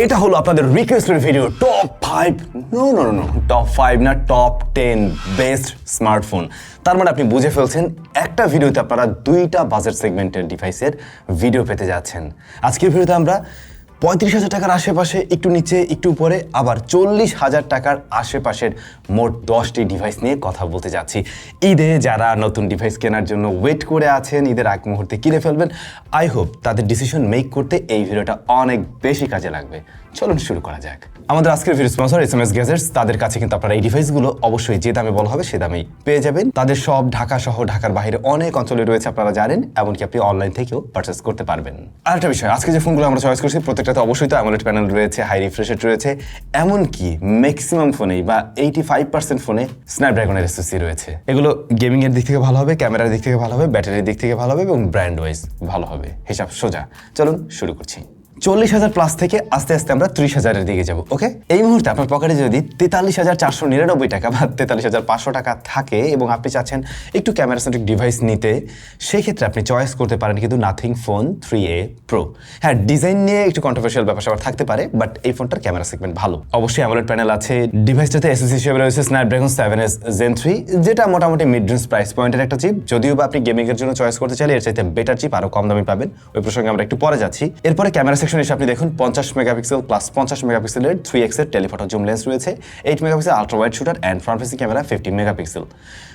এটা হলো আপনাদের requested video top 5 no top 5 না টপ 10 বেস্ট স্মার্টফোন। তার মানে আপনি বুঝে ফেলছেন একটা ভিডিওতে আপনারা দুইটা বাজেট সেগমেন্টের ডিভাইসের ভিডিও পেতে যাচ্ছেন। আজকের ভিডিওতে আমরা 35,000 টাকার আশেপাশে, একটু নিচে একটু উপরে, আবার 40,000 টাকার আশেপাশের মোট 10টি ডিভাইস নিয়ে কথা বলতে যাচ্ছি। ঈদে যারা নতুন ডিভাইস কেনার জন্য ওয়েট করে আছেন, ঈদের আগ মুহূর্তে কিনে ফেলবেন, আই হোপ তাদের ডিসিশন মেক করতে এই ভিডিওটা অনেক বেশি কাজে লাগবে। চলুন শুরু করা যাক। আমাদের আজকের ভিডিও স্পন্সর গ্যাজেটস। তাদের কাছে কিন্তু আপনারা এই ডিভাইসগুলো অবশ্যই যে দামে বলা হবে সে দামেই পেয়ে যাবেন। তাদের সব ঢাকা সহ ঢাকার বাইরে অনেক অঞ্চলে রয়েছে, আপনারা জানেন, এমনকি আপনি অনলাইন থেকেও পারচেস করতে পারবেন। আরেকটা বিষয়, আজকে যে ফোনগুলো আমরা চয়েস করছি প্রত্যেকটাতে অবশ্যই তো অ্যামোলেড প্যানেল রয়েছে, হাই রিফ্রেশ রেট রয়েছে, এমনকি ম্যাক্সিমাম ফোনেই বা 85% ফোনে স্ন্যাপড্রাগনের এসওসি রয়েছে। এগুলো গেমিং এর দিক থেকে ভালো হবে, ক্যামেরার দিক থেকে ভালো হবে, ব্যাটারির দিক থেকে ভালো হবে এবং ব্র্যান্ড ওয়াইজ ভালো হবে। হিসাব সোজা। চলুন শুরু করছি। 40,000 প্লাস থেকে আস্তে আস্তে আমরা 30,000-এর দিকে যাব। ওকে, এই মুহূর্তে আপনার পকেটে যদি 43,499 টাকা বা 43,500 টাকা থাকে এবং আপনি চাচ্ছেন একটু ক্যামেরা সেন্ট্রিক ডিভাইস নিতে, সেই ক্ষেত্রে আপনি চয়েস করতে পারেন কিন্তু নাথিং ফোন 3A Pro। হ্যাঁ, ডিজাইন নিয়ে একটু কন্ট্রোভার্সিয়াল ব্যাপার স্যাপার থাকতে পারে, বাট এই ফোনটার ক্যামেরা সেগমেন্ট ভালো। অবশ্যই অ্যামোলেড প্যানেল আছে, ডিভাইসটাতে এসওসি হিসেবে রয়েছে স্ন্যাপড্রাগন 7S Gen 3, যেটা মোটামুটি মিড রেঞ্জ প্রাইস পয়েন্টের একটা চিপ। যদিও বা আপনি গেমিং এর জন্য চয়েস করতে চাইলে এর চাইতে বেটার চিপ আরো কম দামে পাবেন, ওই প্রসঙ্গে আমরা একটু পরে যাচ্ছি। এরপরে ক্যামেরা সেকশন এসে আপনি দেখুন 50 মেগাপিক্সেল প্লাস 50 মেগাপিক্সেলের 3x এর টেলিফটো জুম লেন্স রয়েছে, 8 megapixel ultra wide shooter and front facing camera 50 megapixel.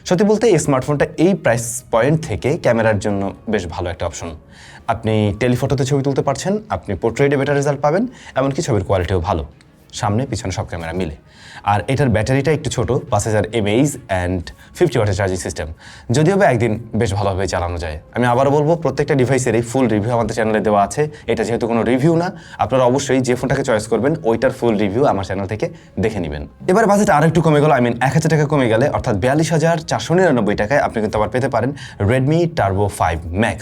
সত্যি বলতে এই স্মার্টফোনটা এই প্রাইস পয়েন্ট থেকে ক্যামেরার জন্য বেশ ভালো একটা অপশন। আপনি টেলিফটোতে ছবি তুলতে পারছেন, আপনি পোর্ট্রেটে বেটার রেজাল্ট পাবেন, এমনকি ছবির কোয়ালিটিও ভালো, সামনে পিছনে সব ক্যামেরা মিলে। আর এটার ব্যাটারিটা একটু ছোট, 5000 mAh অ্যান্ড 50 ওয়াটের চার্জিং সিস্টেম। যদিও বা একদিন বেশ ভালোভাবে চালানো যায়। আমি আবারও বলবো, প্রত্যেকটা ডিভাইসের এই ফুল রিভিউ আমাদের চ্যানেলে দেওয়া আছে। এটা যেহেতু কোনো রিভিউ না, আপনারা অবশ্যই যে ফোনটাকে চয়েস করবেন ওইটার ফুল রিভিউ আমার চ্যানেল থেকে দেখে নেবেন। এবার বাজেট আর একটু কমে গেল, 1000 টাকা কমে গেলে, অর্থাৎ 42,499 টাকায় আপনি কিন্তু আবার পেতে পারেন Redmi Turbo 5 Max।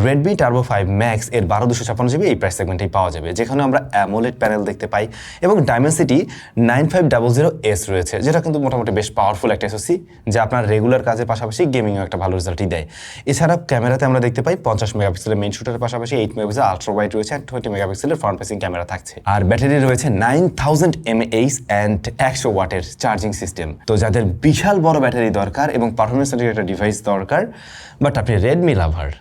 Redmi Turbo 5 Max এর 12256GB এই প্রাইস সেগমেন্টেই পাওয়া যাবে, যেখানে আমরা অ্যামোলেড প্যানেল দেখতে পাই এবং ডাইমেনসিটি 9500S রয়েছে, যেটা কিন্তু মোটামুটি বেশ পাওয়ারফুল একটা এসওসি, যা আপনার রেগুলার কাজের পাশাপাশি গেমিংও একটা ভালো রেজাল্টই দেয়। এছাড়া ক্যামেরাতে আমরা দেখতে পাই 50 মেগাপিক্সেলের মেইন শুটারের পাশাপাশি 8 মেগাপিক্সেল আলট্রা ওয়াইড রয়েছে, 20 মেগাপিক্সেলের ফ্রন্ট ফেসিং ক্যামেরা থাকছে। আর ব্যাটারি রয়েছে 9000 mAh অ্যান্ড 100 ওয়াটের চার্জিং সিস্টেম। তো যাদের বিশাল বড় ব্যাটারি দরকার এবং পারফরমেন্স সেন্ট্রিক একটা ডিভাইস দরকার, বাট আপনি রেডমি লাভার,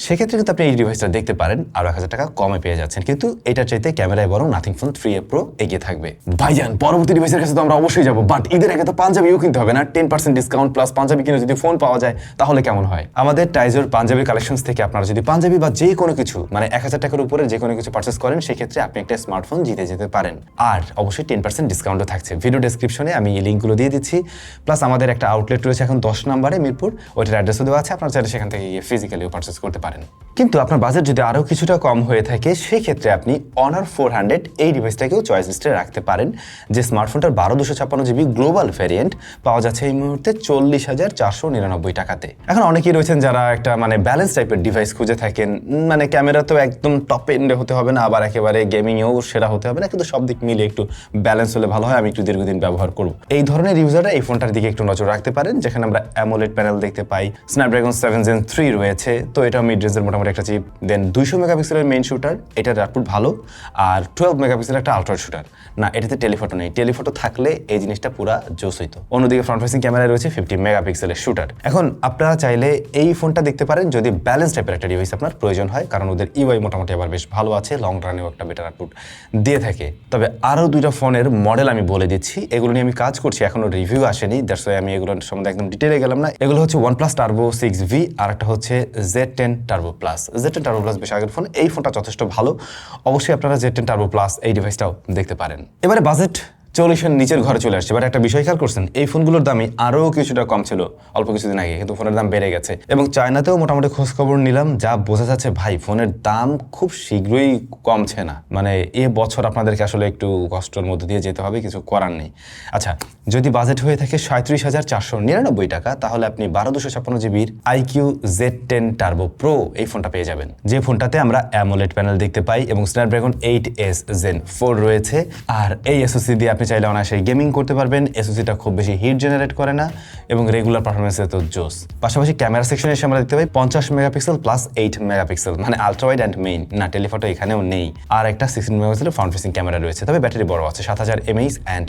সেক্ষেত্রে কিন্তু আপনি এই ডিভাইসটা দেখতে পারেন, আরো 1000 টাকা কমে পেয়ে যাচ্ছেন। কিন্তু এটার চাইতে ক্যামেরায় বরং নাথিং ফোন 3A Pro এগিয়ে থাকবে। ভাইজান, পরবর্তী ডিভাইসের কাছে তো আমরা অবশ্যই যাবো, বাট ঈদের আগে তো পাঞ্জাবিও কিনতে হবে না? 10% ডিসকাউন্ট প্লাস পাঞ্জাবি কিনে যদি ফোন পাওয়া যায় তাহলে কেমন হয়? আমাদের টাইজোর পাঞ্জাবির কালেকশনস থেকে আপনারা যদি পাঞ্জাবি বা যে কোনো কিছু, মানে 1000 টাকার উপরে যে কোনো কিছু পারচেস করেন, সেক্ষেত্রে আপনি একটা স্মার্টফোন জিতে যেতে পারেন। আর অবশ্যই 10% ডিসকাউন্টও থাকছে। ভিডিও ডেসক্রিপশনে আমি এই লিঙ্কগুলো দিয়ে দিচ্ছি। প্লাস আমাদের একটা আউটলেট রয়েছে এখন 10 নম্বরে মিরপুর, ওইটার অ্যাড্রেসও দেওয়া আছে, আপনারা চাইলে সেখান থেকে গিয়ে ফিজিক্যালিও পারচেস করতে পারেন। কিন্তু আপনার বাজেট যদি আরও কিছুটা কম হয়ে থাকে, সেক্ষেত্রে আপনি Honor 400 এই ডিভাইসটাকেও চয়েস লিস্টে রাখতে পারেন, যে স্মার্টফোনটার 12256GB গ্লোবাল ভ্যারিয়েন্ট পাওয়া যাচ্ছে এই মুহূর্তে 40,499 টাকাতে। এখন অনেকেই রয়েছেন যারা একটা মানে ব্যালেন্স টাইপের ডিভাইস খুঁজে থাকেন, মানে ক্যামেরা তো একদম টপ এন্ডে হতে হবে না, আবার একেবারে গেমিংয়েও সেরা হতে হবে না, কিন্তু সব দিক মিলে একটু ব্যালেন্স হলে ভালো হয়, আমি একটু দীর্ঘদিন ব্যবহার করব। এই ধরনের ইউজাররা এই ফোনটার দিকে একটু নজর রাখতে পারেন, যেখানে আমরা অ্যামোলেড প্যানেল দেখতে পাই, স্ন্যাপড্রাগন 7 Gen 3 রয়েছে, তো এটা মিড রেঞ্জের মোটামুটি একটা চিপ। দেন 200 মেগাপিক্সেলের মেইন শুটার, এটার আউটপুট ভালো, আর 12 মেগাপিক্সেলের একটা আলট্রা শুটার। না, এটাতে টেলিফটো নেই, টেলিফটো থাকলে এই জিনিসটা পুরা জোস হইতো। অন্যদিকে ফ্রন্ট ফেসিং ক্যামেরায় রয়েছে 50 মেগাপিক্সেলের শুটার। এখন আপনারা চাইলে এই ফোনটা দেখতে পারেন যদি ব্যালেন্স টাইপের একটা ডিভাইস আপনার প্রয়োজন হয়, কারণ ওদের ইউআই মোটামুটি আবার বেশ ভালো আছে, লং রানেও একটা বেটার আউটপুট দিয়ে থাকে। তবে আরও দুইটা ফোনের মডেল আমি বলে দিচ্ছি, এগুলো নিয়ে আমি কাজ করছি, এখনো রিভিউ আসেনি, দ্যাটস ওয়াই আমি এগুলোর সম্বন্ধে একদম ডিটেলে গেলাম না। এগুলো হচ্ছে OnePlus Turbo 6V, আর একটা হচ্ছে Z10 Turbo Plus। Z10 Turbo Plus বেশ আগের ফোন, এই ফোনটা যথেষ্ট ভালো, অবশ্যই আপনারা Z10 Turbo Plus এই ডিভাইসটাও দেখতে পারেন। এবারে বাজেট 40-এর নিচের ঘরে চলে আসছে। এবার একটা বিষয় খেয়াল করছেন, এই ফোনগুলোর দামই আরও কিছুটা কম ছিল অল্প কিছুদিন আগে, কিন্তু ফোনের দাম বেড়ে গেছে। এবং চায়নাতেও মোটামুটি খোঁজ খবর নিলাম, যা বোঝা যাচ্ছে ভাই ফোনের দাম খুব শীঘ্রই কমছে না। মানে এ বছর আপনাদেরকে আসলে একটু কষ্টের মধ্যে দিয়ে যেতে হবে, কিছু করার নেই। আচ্ছা, যদি বাজেট হয়ে থাকে 37,499 টাকা, তাহলে আপনি 12256GB IQoo Z10 Turbo Pro এই ফোনটা পেয়ে যাবেন, যে ফোনটাতে আমরা অ্যামোলেড প্যানেল দেখতে পাই এবং স্ন্যাপড্রাগন 8S Gen 4 রয়েছে। আর এই এসওসি দিয়ে আপনি চাইলে অনায়াসে গেমিং করতে পারবেন। এসওসিটা খুব বেশি হিট জেনারেট করে না এবং রেগুলার পারফরমেন্সে তো জোস। পাশাপাশি ক্যামেরা সেকশনে এসে আমরা দেখতে পাই 50 মেগাপিক্সেল প্লাস 8 মেগাপিক্সেল, মানে আলট্রা ওয়াইড অ্যান্ড মেইন না, টেলিফটো এখানেও নেই। আর একটা 16 মেগাপিক্সেলের ফ্রন্ট ফেসিং ক্যামেরা রয়েছে, তবে ব্যাটারি বড় আছে, 7000 mAh অ্যান্ড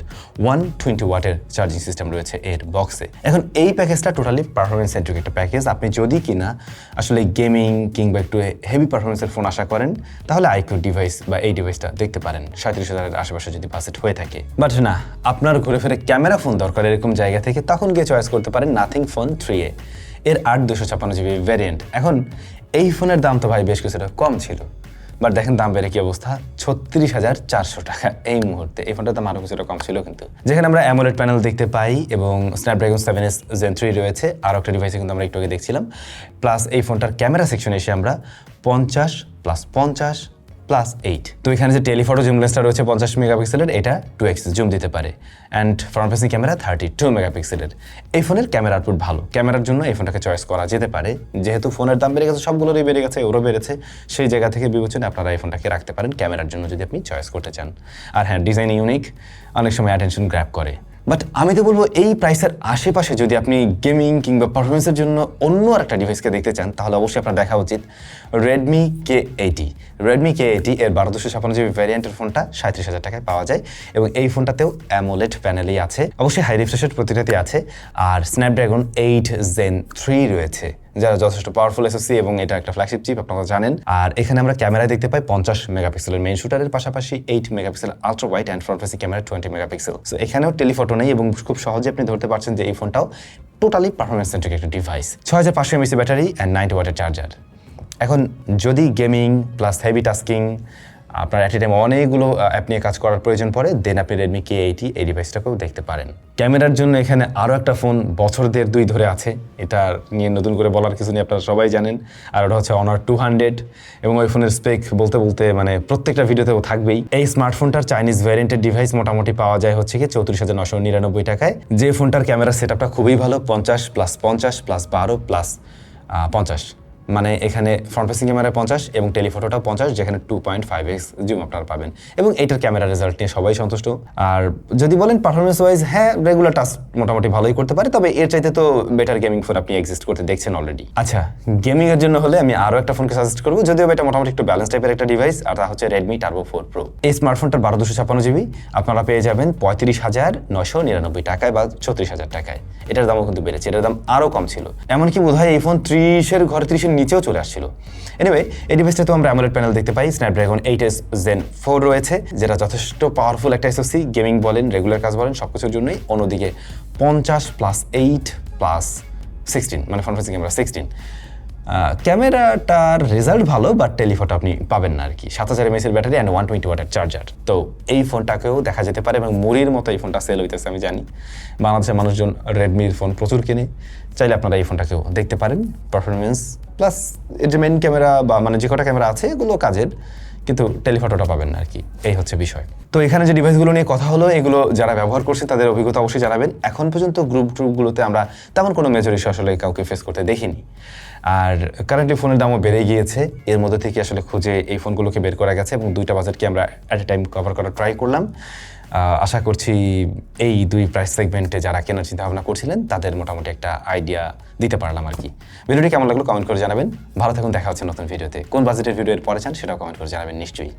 120 ওয়াটের চার্জিং সিস্টেম রয়েছে এর বক্সে। এখন এই প্যাকেজটা টোটালি পারফরমেন্স সেন্ট্রিক একটা প্যাকেজ। আপনি যদি কিনা আসলে গেমিং কিংবা একটু হেভি পারফরমেন্সের ফোন আশা করেন, তাহলে আইকিউ ডিভাইস বা এই ডিভাইসটা দেখতে পারেন 37,000-এর আশেপাশে যদি বাজেট হয়ে থাকে। বাট না, আপনার ঘুরে ফিরে ক্যামেরা ফোন দরকার এরকম জায়গা থেকে, তখন গিয়ে চয়েস করতে পারেন নাথিং ফোন 3A এর 8/256GB ভ্যারিয়েন্ট। এখন এই ফোনের দাম তো ভাই বেশ কিছুটা কম ছিল, বাট দেখেন দাম বেড়ে কি অবস্থা, 36,400 টাকা এই মুহূর্তে। এই ফোনটার দাম আরও কিছুটা কম ছিল কিন্তু, যেখানে আমরা অ্যামোলেড প্যানেল দেখতে পাই এবং স্ন্যাপড্রাগন 7S Gen 3 রয়েছে, আর একটা ডিভাইসে কিন্তু আমরা একটু আগে দেখছিলাম। প্লাস এই ফোনটার ক্যামেরা সেকশনে এসে আমরা 50 + 50 + 8, তো এখানে যে টেলিফটো জুম লেন্সটা রয়েছে 50 মেগাপিক্সেলের, এটা 2x জুম দিতে পারে অ্যান্ড ফ্রন্ট ফেসিং ক্যামেরা 32 মেগাপিক্সেলের। এই ফোনের ক্যামেরা আউটপুট ভালো, ক্যামেরার জন্য এই ফোনটাকে চয়েস করা যেতে পারে। যেহেতু ফোনের দাম বেড়ে গেছে, সবগুলোরই বেড়ে গেছে, ওরও বেড়েছে, সেই জায়গা থেকে বিবেচনায় আপনারা এই ফোনটাকে রাখতে পারেন ক্যামেরার জন্য যদি আপনি চয়েস করতে চান। আর হ্যাঁ, ডিজাইন ইউনিক, অনেক সময় অ্যাটেনশন গ্র্যাব করে। বাট আমি তো বলবো এই প্রাইসের আশেপাশে যদি আপনি গেমিং কিংবা পারফরমেন্সের জন্য অন্য একটা ডিভাইসকে দেখতে চান, তাহলে অবশ্যই আপনার দেখা উচিত Redmi K8। Redmi K8 এর 1256GB ভ্যারিয়েন্টের ফোনটা 37,000 টাকায় পাওয়া যায় এবং এই ফোনটাতেও অ্যামোলেড প্যানেলই আছে, অবশ্যই হাই রিফ্রেশের প্রতিটাতে আছে, আর স্ন্যাপড্রাগন 8 Gen 3 রয়েছে, যারা যথেষ্ট পাওয়ারফুল এসওসি এবং এটা একটা ফ্ল্যাগশিপ চিপ, আপনারা জানেন। আর এখানে আমরা ক্যামেরায় দেখতে পাই 50 মেগাপিক্সেলের মেইন শুটারের পাশাপাশি 8 megapixel ultra wide and front facing camera 20 megapixel. So এখানেও টেলিফটো নেই এবং খুব সহজে আপনি ধরতে পারছেন যে এই ফোনটাও টোটালি পারফরমেন্স সেন্ট্রিক একটা ডিভাইস। 6500 mAh ব্যাটারি অ্যান্ড 90 ওয়াটের চার্জার। এখন যদি গেমিং প্লাস হেভি টাস্কিং আপনার অ্যাট এ টাইম অনেকগুলো অ্যাপ নিয়ে কাজ করার প্রয়োজন পড়ে, দেন আপনি Redmi K8 এই ডিভাইসটাকেও দেখতে পারেন। ক্যামেরার জন্য এখানে আরও একটা ফোন বছর 1.5-2 ধরে আছে, এটা নিয়ে নতুন করে বলার কিছু নেই, আপনারা সবাই জানেন। আর ওটা হচ্ছে Honor 200 এবং ওই ফোনের স্পেক বলতে বলতে মানে প্রত্যেকটা ভিডিওতেও থাকবেই। এই স্মার্টফোনটার চাইনিজ ভ্যারিয়েন্টের ডিভাইস মোটামুটি পাওয়া যায় হচ্ছে কি 34,999 টাকায়, যে ফোনটার ক্যামেরা সেটআপটা খুবই ভালো, 50 + 50 + 12 + 50, মানে এখানে ফ্রন্ট ফেসিং ক্যামেরা 50 এবং টেলিফটোটাও 50, যেখানে 2.5x জুম আপনারা পাবেন এবং এইটার ক্যামেরা রেজাল্ট নিয়ে সবাই সন্তুষ্ট। আর যদি বলেন পারফরমেন্স ওয়াইজ, হ্যাঁ রেগুলার টাস্ক মোটামুটি ভালোই করতে পারে, তবে এর চাইতে তো বেটার গেমিং ফোন আপনি এক্সিস্ট করতে দেখছেন অলরেডি। আচ্ছা, গেমিং এর জন্য হলে আমি আরও একটা ফোনকে সাজেস্ট করবো, যদিও এটা মোটামুটি একটু ব্যালেন্স টাইপের একটা ডিভাইস, আর তা হচ্ছে Redmi Turbo 4 Pro। এই স্মার্টফোনটার 12/256GB আপনারা পেয়ে যাবেন 35,999 টাকায় বা 36,000 টাকায়। এটার দামও কিন্তু বেড়েছে, এটার দাম আরও কম ছিল, এমনকি বোধহয় এই ফোন 30-এর ঘরে 30-এর নিচেও চলে আসছিল। এনিওয়ে, এই ডিভাইসটা তো আমরা অ্যামোলেড প্যানেল দেখতে পাই, স্ন্যাপড্রাগন 8S Gen 4 রয়েছে, যেটা যথেষ্ট পাওয়ারফুল একটা এসওসি, গেমিং বলেন রেগুলার কাজ বলেন সবকিছুর জন্যই। অন্যদিকে 50 + 8 + 16 মানে ফ্রন্ট ফেসিং ক্যামেরা 16, ক্যামেরাটার রেজাল্ট ভালো, বাট টেলিফটো আপনি পাবেন না আর কি। 7000 mAh ব্যাটারি অ্যান্ড 120 ওয়াটের চার্জার। তো এই ফোনটাকেও দেখা যেতে পারে এবং মুড়ির মতো এই ফোনটা সেল হইতেছে, আমি জানি বাংলাদেশের মানুষজন রেডমির ফোন প্রচুর কিনে, চাইলে আপনারা এই ফোনটাকেও দেখতে পারেন। পারফরমেন্স প্লাস এর যে মেইন ক্যামেরা বা মানে যে কটা ক্যামেরা আছে এগুলো কাজের, কিন্তু টেলিফটোটা পাবেন না আর কি, এই হচ্ছে বিষয়। তো এখানে যে ডিভাইসগুলো নিয়ে কথা হলো, এগুলো যারা ব্যবহার করছে তাদের অভিজ্ঞতা অবশ্যই জানাবেন। এখন পর্যন্ত গ্রুপগুলোতে আমরা তেমন কোনো মেজর ইস্যু আসলে কাউকে ফেস করতে দেখিনি। আর কারেন্টলি ফোনের দামও বেড়ে গিয়েছে, এর মধ্যে থেকে আসলে খুঁজে এই ফোনগুলোকে বের করা গেছে এবং দুইটা বাজেটকে আমরা অ্যাট এ টাইম কভার করার ট্রাই করলাম। আশা করছি এই দুই প্রাইস সেগমেন্টে যারা কেনার চিন্তা ভাবনা করছিলেন তাদের মোটামুটি একটা আইডিয়া দিতে পারলাম আর কি। ভিডিওটি কেমন লাগলো কমেন্ট করে জানাবেন। ভালো থাকুন, দেখা হচ্ছে নতুন ভিডিওতে। কোন বাজেটের ভিডিও এর পরে চান সেটাও কমেন্ট করে জানাবেন নিশ্চয়ই।